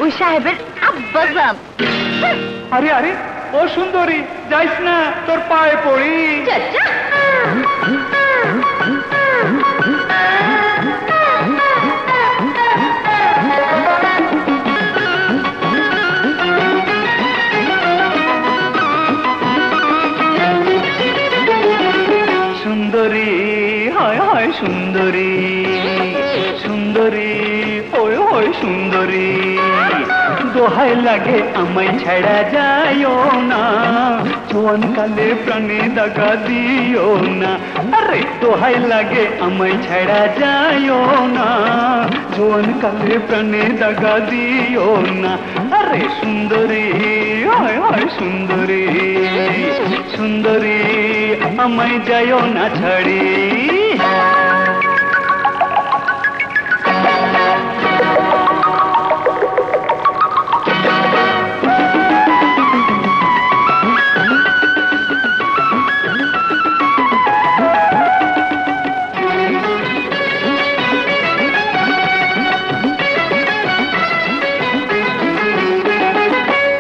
ওই সাহেবের আব্বাজান। আরে আরে ও সুন্দরী, যাইস না, তোর পায়ে পড়ি। চাচা সুন্দরী, হায় হায় সুন্দরী, সুন্দরী, ওই ওই সুন্দরী, দোহাই লাগে আমায় ছেড়া যাইও না, জোয়ান কালে প্রাণে দাগা দিও না। আরে দোহাই লাগে আমায় ছেড়া যাইও না, জোয়ান কালে প্রাণে দাগা দিও না। আরে সুন্দরী, হায় হায় সুন্দরী, সুন্দরী, আমায় যাইও না ছাড়ি।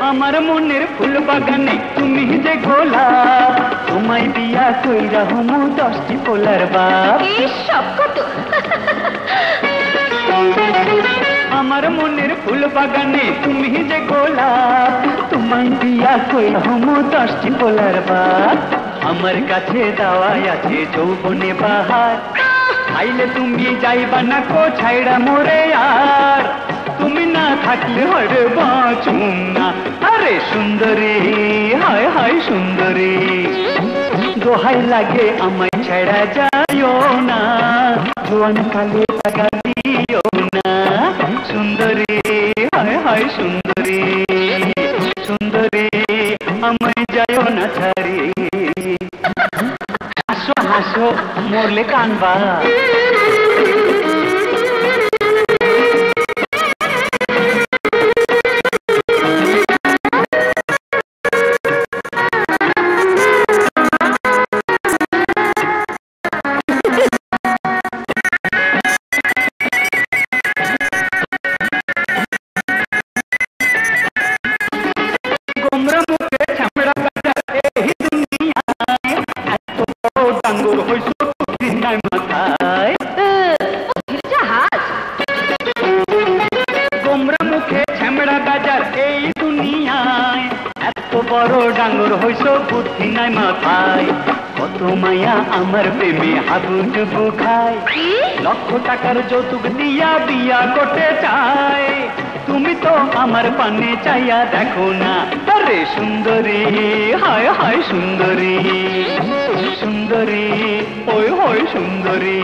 আমার মনের ফুল বাগানে তুমি যে গোলাপ, তোমায় দিয়া কইরা হুমু 10টি পোলার বাপ। সব কত আমার মনের ফুল বাগানে তুমি যে গোলাপ, তোমায় দিয়া কইরা হুমু 10টি পোলার বাপ। আমার কাছে দাওয়াই আছে যৌবনে বাহার, আইলে তুমি যাইবা না কো ছাইড়া মোরে আর, তুমি না থাকলে হরে বাঁচুম না। আরে সুন্দরী, হায় হায় সুন্দরী, দোহাই লাগে আমায় ছেড়া যাইও না, জোয়ান কালে টাকা দিও না। সুন্দরী, হায় হায় সুন্দরী, সুন্দরী, আমায় যাইও না ছাড়ি। হাসো হাসো, মরলে কানবা। কত মায়া আমার প্রেমে হাবুডুবু খায়, লক্ষ টাকার যৌতুক দিয়া বিয়া করতে চায়, তুমি তো আমার পানে চাইয়া দেখো না। আরে সুন্দরী, হায় হায় সুন্দরী, সুন্দরী, ওই ওই সুন্দরী,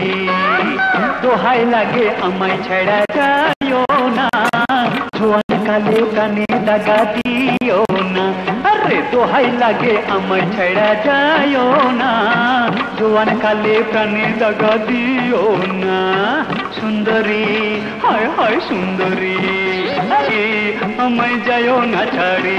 দোহাই লাগে আমায় ছেড়া যাইও না, জোয়ান কালে কানে দাগা দিও না। আরে দোহাই লাগে আমায় ছেড়া যাইও না, জোয়ান কালে প্রাণে দাগা দিও না। সুন্দরী, হায় হায় সুন্দরী, আমায় যাইও না ছাড়ি।